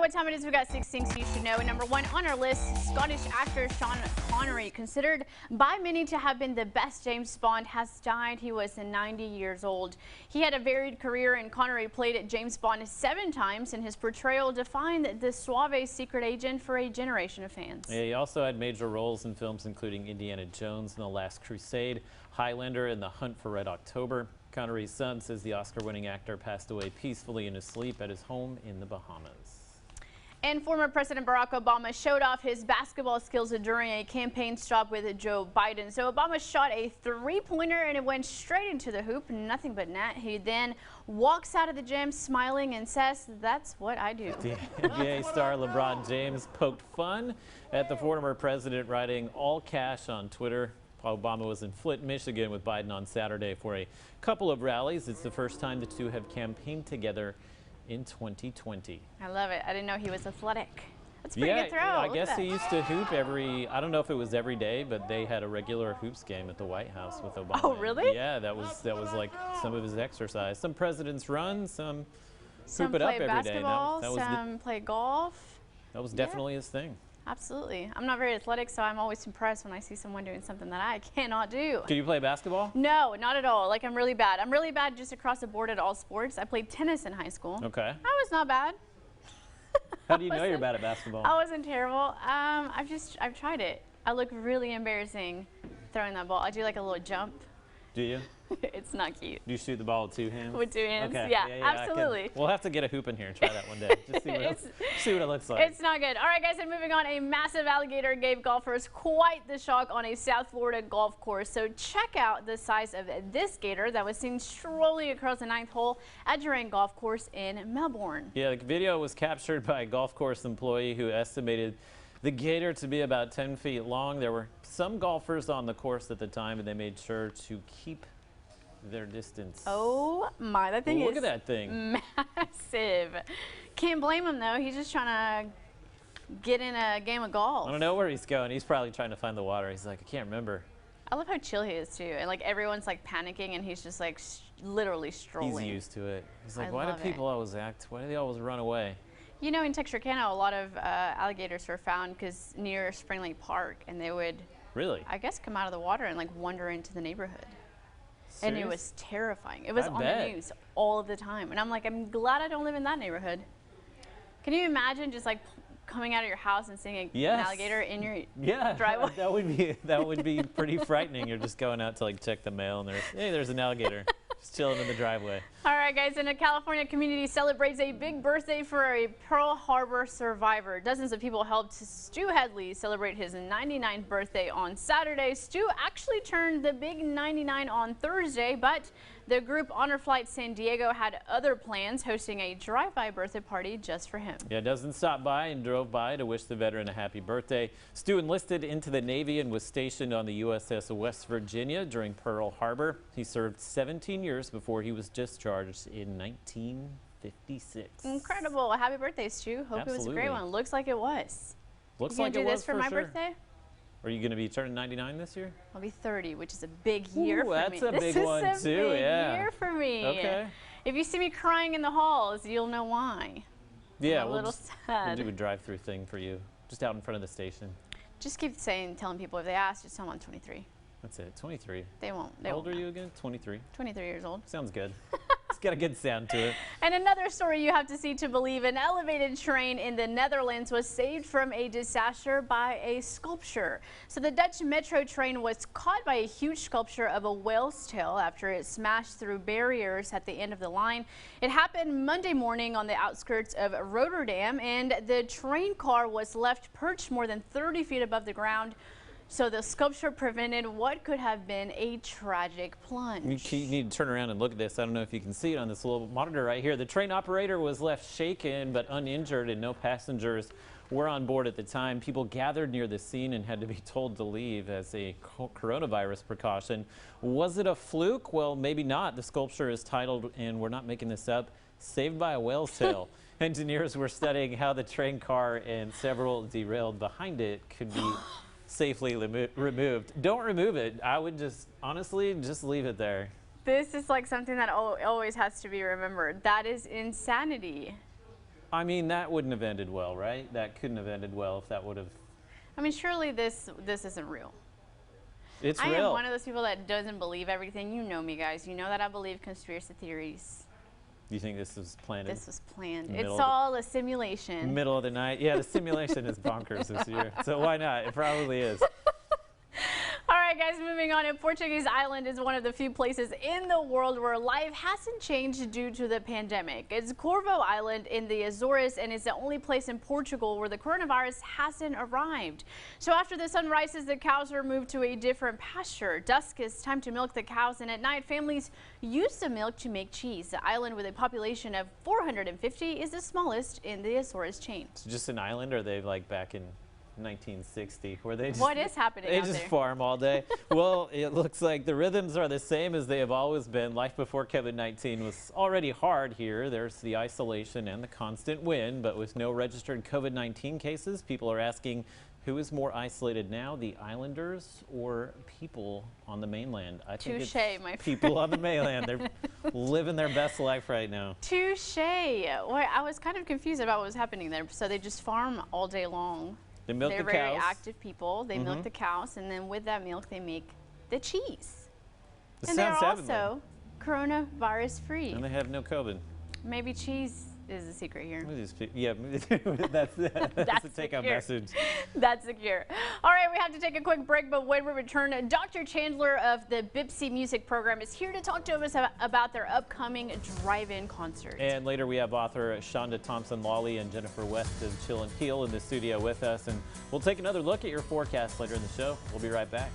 what time it is. We got 6 things you should know. And number 1 on our list, Scottish actor Sean Connery, considered by many to have been the best James Bond, has died. He was 90 years old. He had a varied career, and Connery played James Bond 7 times, and his portrayal defined the suave secret agent for a generation of fans. Yeah, he also had major roles in films including Indiana Jones and The Last Crusade, Highlander, and The Hunt for Red October. Connery's son says the Oscar-winning actor passed away peacefully in his sleep at his home in the Bahamas. And former President Barack Obama showed off his basketball skills during a campaign stop with Joe Biden. So Obama shot a three-pointer and it went straight into the hoop, nothing but net. He then walks out of the gym smiling and says, "That's what I do." The NBA star LeBron James poked fun at the former president, writing "all cash" on Twitter. Obama was in Flint, Michigan with Biden on Saturday for a couple of rallies. It's the first time the two have campaigned together in 2020. I love it. I didn't know he was athletic. That's a pretty good throw. I guess he used to hoop I don't know if it was every day, but they had a regular hoops game at the White House with Obama. Oh, really? Yeah, that was like some of his exercise. Some presidents run, some hoop it up every day. Some play golf. That was definitely his thing. Absolutely. I'm not very athletic, so I'm always impressed when I see someone doing something that I cannot do. Can you play basketball? No, not at all. Like, I'm really bad. I'm really bad just across the board at all sports. I played tennis in high school. Okay. I was not bad. How do you know you're bad at basketball? I wasn't terrible. I've tried it. I look really embarrassing throwing that ball. I do like a little jump. Do you? It's not cute. Do you shoot the ball with 2 hands? With 2 hands, okay. yeah, absolutely. We'll have to get a hoop in here and try that one day. Just see what it looks like. It's not good. All right, guys, and moving on, a massive alligator gave golfers quite the shock on a South Florida golf course. So check out the size of this gator that was seen strolling across the 9th hole at Durant Golf Course in Melbourne. Yeah, the video was captured by a golf course employee who estimated the gator to be about 10 feet long. There were some golfers on the course at the time, and they made sure to keep their distance. Oh my, that thing is look at that thing. Massive. Can't blame him though. He's just trying to get in a game of golf. I don't know where he's going. He's probably trying to find the water. He's like, I can't remember. I love how chill he is too. And like everyone's like panicking and he's just like literally strolling. He's used to it. He's like, why do people always act? Why do they always run away? You know, in Texarkana, a lot of alligators were found because near Spring Lake Park, and they would, I guess, come out of the water and like wander into the neighborhood. Serious? And it was terrifying. It was on the news all of the time. And I'm like, I'm glad I don't live in that neighborhood. Can you imagine just like coming out of your house and seeing an alligator in your driveway? that would be pretty frightening. You're just going out to like check the mail and there's an alligator just chilling in the driveway. All right, guys, and a California community celebrates a big birthday for a Pearl Harbor survivor. Dozens of people helped Stu Headley celebrate his 99th birthday on Saturday. Stu actually turned the big 99 on Thursday, but the group Honor Flight San Diego had other plans, hosting a drive-by birthday party just for him. Yeah, Dozens stopped by and drove by to wish the veteran a happy birthday. Stu enlisted into the Navy and was stationed on the USS West Virginia during Pearl Harbor. He served 17 years before he was discharged in 1956. Incredible. Happy birthday, Stu. Hope it was a great one. Looks like it was. Looks like it was. You gonna do this for my birthday? Are you going to be turning 99 this year? I'll be 30, which is a big year for me. That's a big one too. This is a big year for me. Okay. If you see me crying in the halls, you'll know why. Yeah, I'm a little sad. We'll do a drive-through thing for you, just out in front of the station. Just keep telling people if they ask, just tell them I'm 23. That's it, 23. They won't. How old are you again? 23. 23 years old. Sounds good. It's got a good sound to it. And another story you have to see to believe: an elevated train in the Netherlands was saved from a disaster by a sculpture. So the Dutch metro train was caught by a huge sculpture of a whale's tail after it smashed through barriers at the end of the line. It happened Monday morning on the outskirts of Rotterdam, and the train car was left perched more than 30 feet above the ground. So the sculpture prevented what could have been a tragic plunge. You need to turn around and look at this. I don't know if you can see it on this little monitor right here. The train operator was left shaken but uninjured, and no passengers were on board at the time. People gathered near the scene and had to be told to leave as a coronavirus precaution. Was it a fluke? Well, maybe not. The sculpture is titled, and we're not making this up, "Saved by a Whale's Tail." Engineers were studying how the train car and several derailed behind it could be safely removed. Don't remove it. I would honestly just leave it there. This is like something that always has to be remembered. That is insanity. I mean, that wouldn't have ended well, right? That couldn't have ended well if that would have. I mean, surely this isn't real. It's real. I am one of those people that doesn't believe everything. You know me, guys. You know that I believe conspiracy theories. You think this was planned? This was planned. It's all a simulation. Middle of the night. Yeah, the simulation is bonkers this year. So why not? It probably is. All right, guys, moving on. Portuguese Island is one of the few places in the world where life hasn't changed due to the pandemic. It's Corvo Island in the Azores, and it's the only place in Portugal where the coronavirus hasn't arrived. So after the sun rises, the cows are moved to a different pasture. Dusk is time to milk the cows, and at night, families use the milk to make cheese. The island, with a population of 450, is the smallest in the Azores chain. It's just an island, or are they like back in 1960 where they just, what is happening they out just there? farm all day? Well, it looks like the rhythms are the same as they have always been. Life before COVID-19 was already hard here. There's the isolation and the constant wind, but with no registered COVID-19 cases, people are asking, who is more isolated now, the islanders or people on the mainland? I think Touche, it's my friend. people on the mainland. They're living their best life right now. Touche. Well, I was kind of confused about what was happening there. So they just farm all day long. They milk They're the very cows. active people. They milk the cows, and then with that milk, they make the cheese. This And they're sounds heavenly. also coronavirus free. And they have no COVID. Maybe cheese is the secret here. Yeah, that's the take-home secure. message. That's secure. All right, we have to take a quick break, but when we return, Dr. Chandler of the Bipsy Music Program is here to talk to us about their upcoming drive-in concert. And later we have author Shonda Thompson-Lawley and Jennifer West of Chill and Heal in the studio with us. And we'll take another look at your forecast later in the show. We'll be right back.